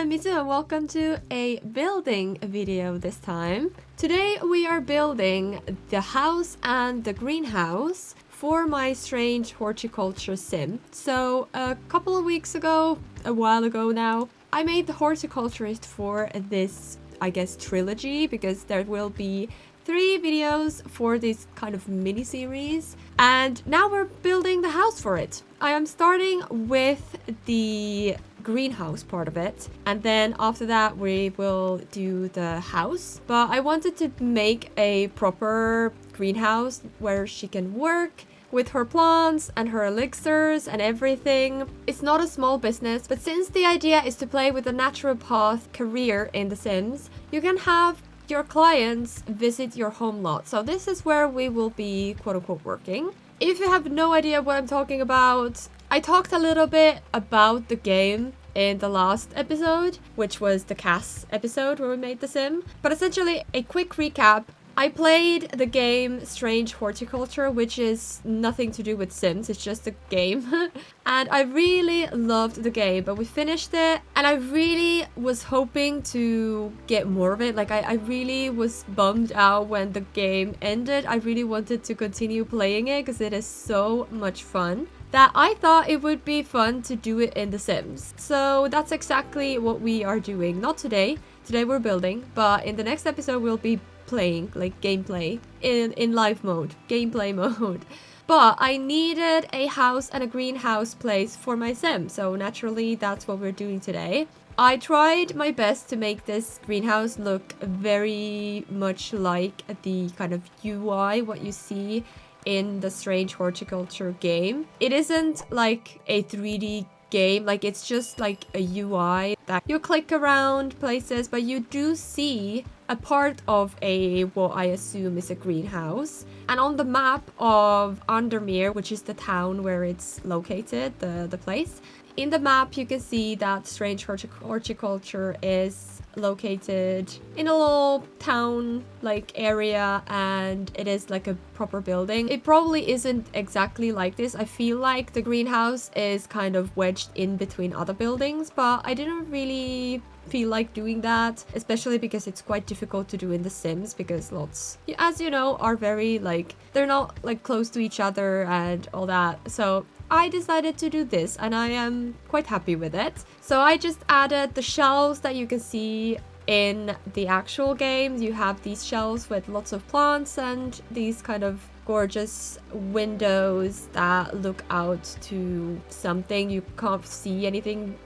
I'm Mizu and welcome to a building video this time. Today we are building the house and the greenhouse for my Strange Horticulture sim. So a couple of weeks ago, a while ago now, I made the Horticulturist for this, I guess, trilogy, because there will be 3 videos for this kind of mini series, and now we're building the house for it. I am starting with the greenhouse part of it, and then after that we will do the house. But I wanted to make a proper greenhouse where she can work with her plants and her elixirs and everything. It's not a small business, but since the idea is to play with a naturopath career in The Sims, you can have your clients visit your home lot. So this is where we will be quote-unquote working. If you have no idea what I'm talking about, I talked a little bit about the game in the last episode, which was the Cass episode where we made the sim. But essentially, a quick recap. I played the game Strange Horticulture, which is nothing to do with Sims, it's just a game. And I really loved the game, but we finished it and I really was hoping to get more of it. Like I really was bummed out when the game ended. I really wanted to continue playing it because it is so much fun that I thought it would be fun to do it in The Sims. So that's exactly what we are doing. Not today. Today we're building, but in the next episode we'll be playing, like gameplay in live mode, gameplay mode. But I needed a house and a greenhouse place for my sim, so naturally that's what we're doing today. I tried my best to make this greenhouse look very much like the kind of UI what you see in the Strange Horticulture game. It isn't like a 3D game, like it's just like a UI that you click around places, but you do see a part of a what I assume is a greenhouse. And on the map of Andermere, which is the town where it's located, the place, in the map you can see that Strange Horticulture is located in a little town like area, and it is like a proper building. It probably isn't exactly like this. I feel like the greenhouse is kind of wedged in between other buildings, but I didn't really feel like doing that, especially because it's quite difficult to do in The Sims, because lots, as you know, are very like, they're not like close to each other and all that. So I decided to do this and I am quite happy with it. So I just added the shelves that you can see in the actual game. You have these shelves with lots of plants and these kind of gorgeous windows that look out to something. You can't see anything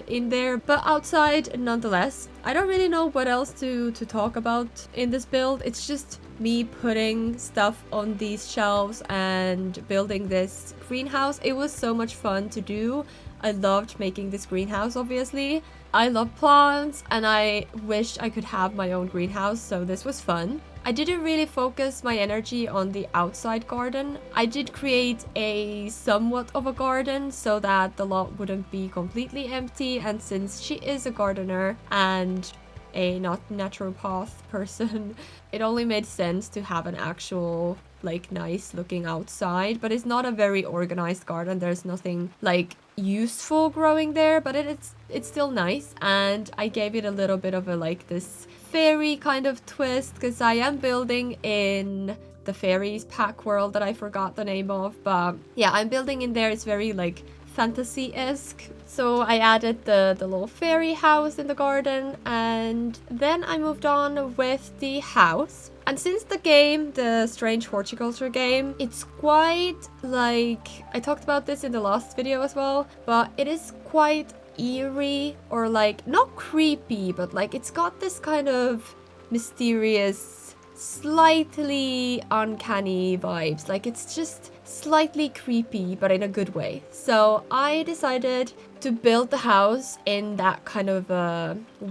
in there, but outside nonetheless. I don't really know what else to talk about in this build. It's just me putting stuff on these shelves and building this greenhouse. It was so much fun to do. I loved making this greenhouse, obviously. I love plants and I wished I could have my own greenhouse, so this was fun. I didn't really focus my energy on the outside garden. I did create a somewhat of a garden so that the lot wouldn't be completely empty, and since she is a gardener and a not naturopath person, it only made sense to have an actual like nice looking outside. But it's not a very organized garden. There's nothing like useful growing there, but it's still nice, and I gave it a little bit of a like this fairy kind of twist, because I am building in the fairies pack world that I forgot the name of, but yeah, I'm building in there. It's very like fantasy-esque. So I added the little fairy house in the garden, and then I moved on with the house. And since the game, the Strange Horticulture game, it's quite like, I talked about this in the last video as well, but it is quite eerie, or like not creepy, but like it's got this kind of mysterious, slightly uncanny vibes. Like it's just slightly creepy, but in a good way. So I decided to build the house in that kind of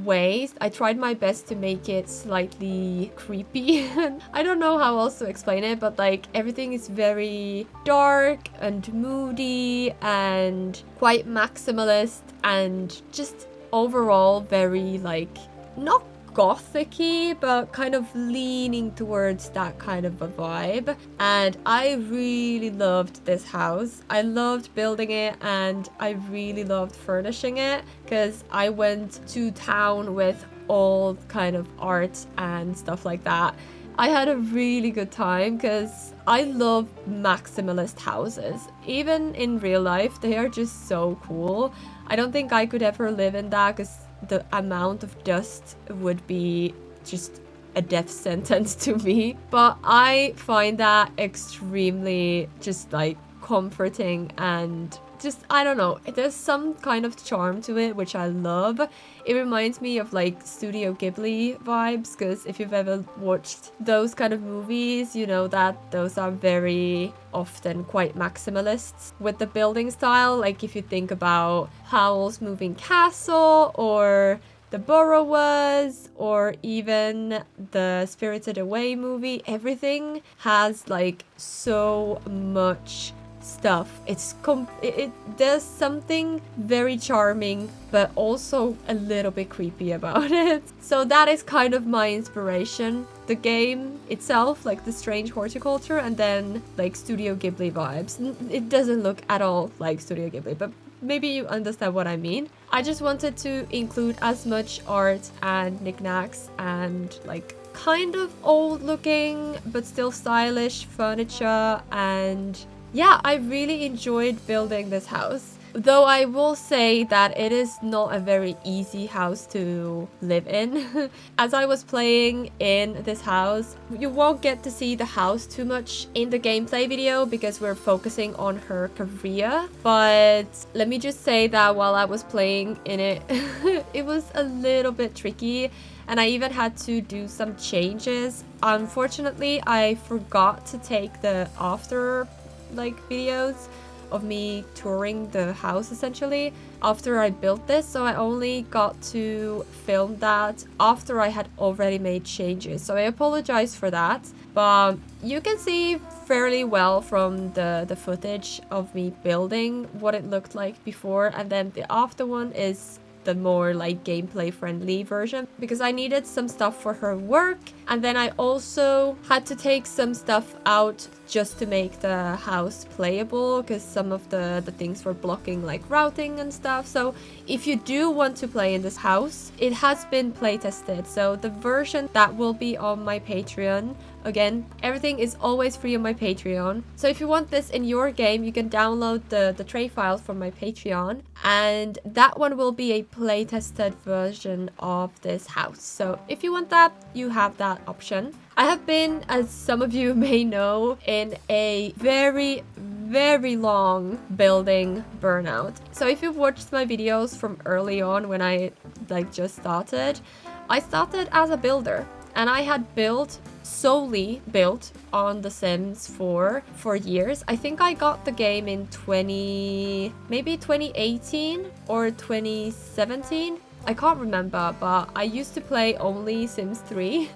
way. I tried my best to make it slightly creepy. I don't know how else to explain it, but like everything is very dark and moody and quite maximalist, and just overall very like not Gothic-y, but kind of leaning towards that kind of a vibe. And I really loved this house. I loved building it, and I really loved furnishing it, because I went to town with all kind of art and stuff like that. I had a really good time because I love maximalist houses. Even in real life, they are just so cool. I don't think I could ever live in that because the amount of dust would be just a death sentence to me. But I find that extremely just like comforting, and just, I don't know, there's some kind of charm to it which I love. It reminds me of like Studio Ghibli vibes, because if you've ever watched those kind of movies, you know that those are very often quite maximalists with the building style. Like if you think about Howl's Moving Castle, or The Borrowers, or even the Spirited Away movie, everything has like so much stuff. It does something very charming, but also a little bit creepy about it. So that is kind of my inspiration. The game itself, like the Strange Horticulture, and then like Studio Ghibli vibes. It doesn't look at all like Studio Ghibli, but maybe you understand what I mean. I just wanted to include as much art and knickknacks and like kind of old looking but still stylish furniture. And yeah, I really enjoyed building this house. Though I will say that it is not a very easy house to live in. As I was playing in this house, you won't get to see the house too much in the gameplay video because we're focusing on her career. But let me just say that while I was playing in it, it was a little bit tricky. And I even had to do some changes. Unfortunately, I forgot to take the after videos of me touring the house essentially after I built this, so I only got to film that after I had already made changes, so I apologize for that. But you can see fairly well from the footage of me building what it looked like before, and then the after one is the more like gameplay friendly version, because I needed some stuff for her work, and then I also had to take some stuff out just to make the house playable, because some of the things were blocking like routing and stuff. So if you do want to play in this house, it has been play tested, so the version that will be on my Patreon, again, everything is always free on my Patreon. So if you want this in your game, you can download the tray files from my Patreon, and that one will be a play tested version of this house. So if you want that, you have that option. I have been, as some of you may know, in a very long building burnout. So if you've watched my videos from early on when I just started, I started as a builder, and I had solely built on The Sims 4 for years. I think I got the game in maybe 2018 or 2017. I can't remember, but I used to play only Sims 3.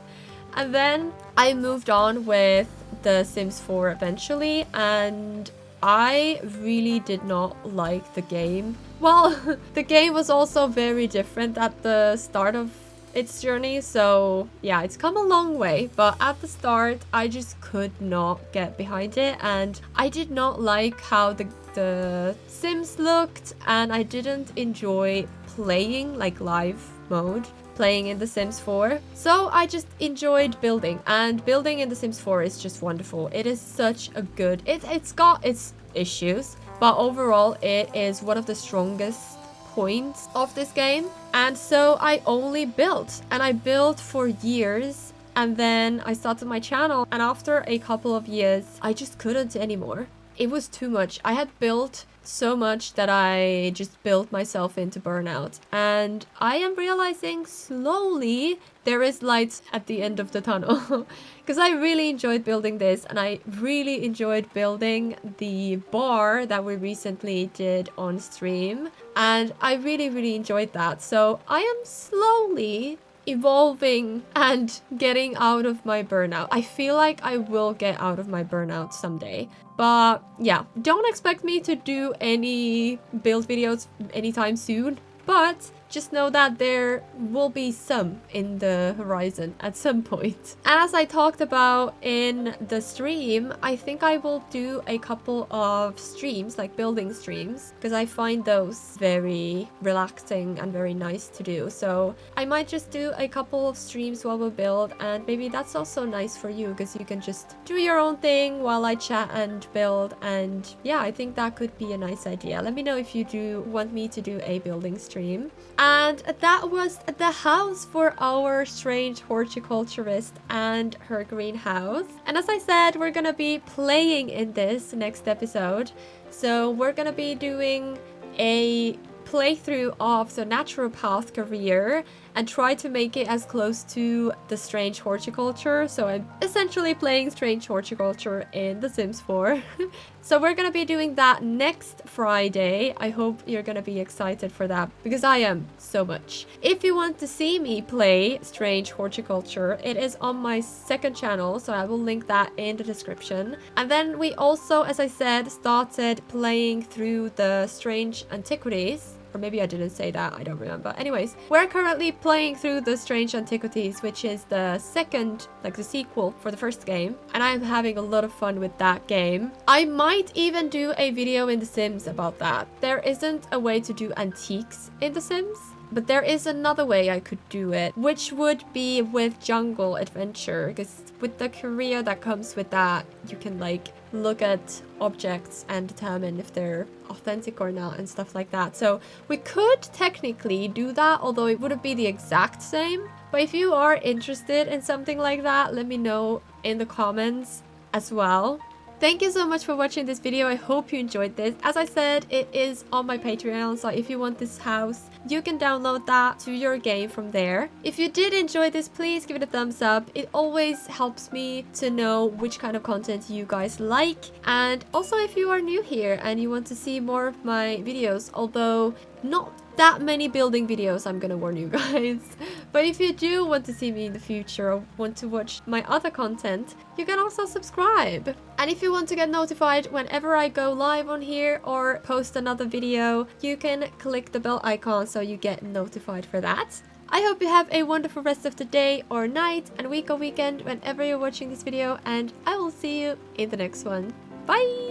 And then I moved on with The Sims 4 eventually, and I really did not like the game. Well, the game was also very different at the start of its journey, so yeah, it's come a long way, but at the start I just could not get behind it, and I did not like how the Sims looked, and I didn't enjoy playing like live mode, playing in The Sims 4. So I just enjoyed building, and building in The Sims 4 is just wonderful. It is such a good, it's got its issues, but overall it is one of the strongest points of this game. And so I only built, and I built for years, and then I started my channel, and after a couple of years I just couldn't anymore. It was too much. I had built so much that I just built myself into burnout, and I am realizing slowly there is light at the end of the tunnel. Because I really enjoyed building this, and I really enjoyed building the bar that we recently did on stream, and I really enjoyed that. So I am slowly evolving and getting out of my burnout. I feel like I will get out of my burnout someday. But yeah, don't expect me to do any build videos anytime soon. But just know that there will be some in the horizon at some point. And as I talked about in the stream, I think I will do a couple of streams, like building streams, because I find those very relaxing and very nice to do. So I might just do a couple of streams while we build, and maybe that's also nice for you because you can just do your own thing while I chat and build. And yeah, I think that could be a nice idea. Let me know if you do want me to do a building stream. And that was the house for our strange horticulturist and her greenhouse. And as I said, we're gonna be playing in this next episode. So we're gonna be doing a playthrough of the naturopath career and try to make it as close to the strange horticulture. So I'm essentially playing strange horticulture in The Sims 4. So we're gonna be doing that next Friday. I hope you're gonna be excited for that because I am so much. If you want to see me play Strange Horticulture, it is on my second channel, so I will link that in the description. And then we also, as I said, started playing through the Strange Antiquities. Or maybe I didn't say that, I don't remember. Anyways, we're currently playing through the Strange Antiquities, which is the second, like the sequel for the first game. And I'm having a lot of fun with that game. I might even do a video in The Sims about that. There isn't a way to do antiques in The Sims, but there is another way I could do it, which would be with jungle adventure, because with the career that comes with that, you can like look at objects and determine if they're authentic or not and stuff like that. So we could technically do that, although it wouldn't be the exact same. But if you are interested in something like that, let me know in the comments as well. Thank you so much for watching this video. I hope you enjoyed this. As I said, it is on my Patreon, so if you want this house, you can download that to your game from there. If you did enjoy this, please give it a thumbs up. It always helps me to know which kind of content you guys like. And also, if you are new here and you want to see more of my videos, although not that many building videos, I'm gonna warn you guys. But if you do want to see me in the future or want to watch my other content, you can also subscribe. And if you want to get notified whenever I go live on here or post another video, you can click the bell icon so you get notified for that. I hope you have a wonderful rest of the day or night and week or weekend whenever you're watching this video, and I will see you in the next one. Bye!